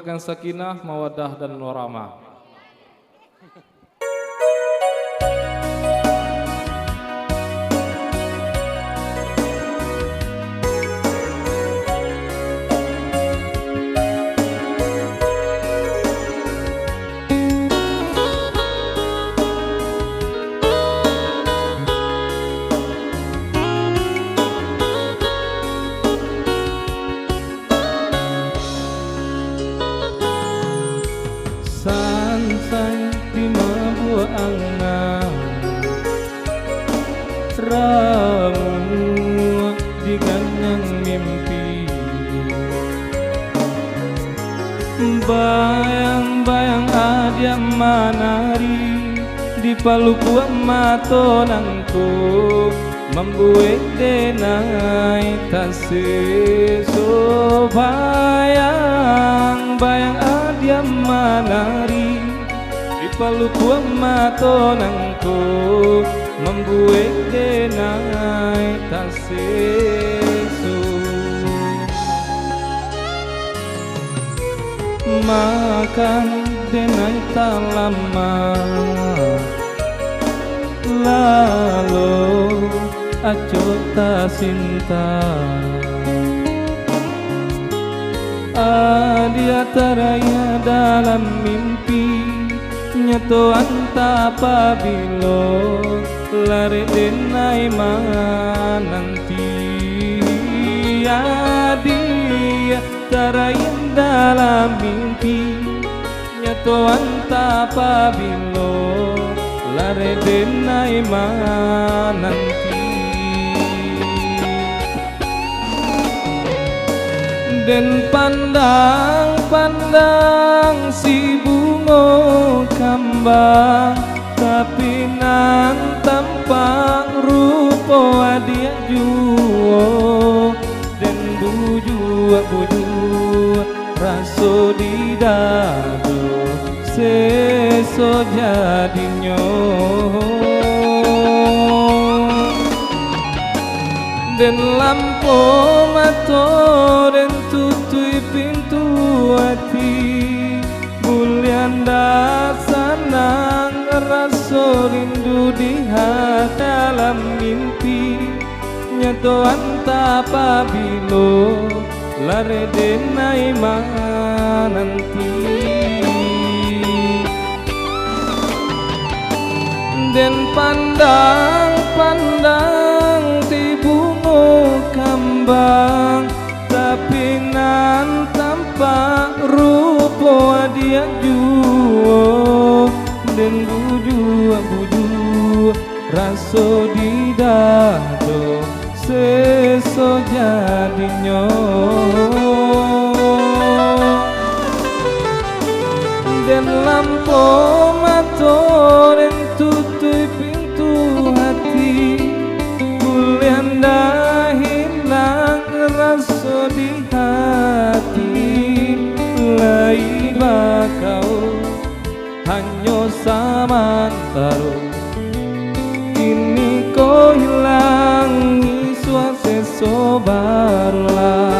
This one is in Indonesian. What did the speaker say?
menimbulkan sakinah, mawaddah dan warahmah. Sansai di mabuk angan ramu di ganyang mimpi, bayang-bayang adia manari di paluku matonangku, membuat denai tasih so bayang-bayang adia manari di paluku matonangku, membuat denai tasih so makan denai tak lama lalu acota cinta adia taraya dalam mimpi nyato anta pabilo lari denai nanti adia taraya dalam mimpi nyato anta pabilo lare denai nanti den pandang-pandang si bunga kambang tapi nan tampak rupa adia juo den buju raso di dado seso jadinyo den lampu mato den tutui pintu hati bulianda sanang raso rindu di hati dalam mimpi nyato anta pabilo lare denai nanti den pandang-pandang ti bunga kambang tapi nan tampak rupa dia juo den buju raso di dado seso jadinyo den lampu mato den tutui pintu hati kulianda hilang rasa di hati lai bakau hanya samantara kini kau hilang suase so barulah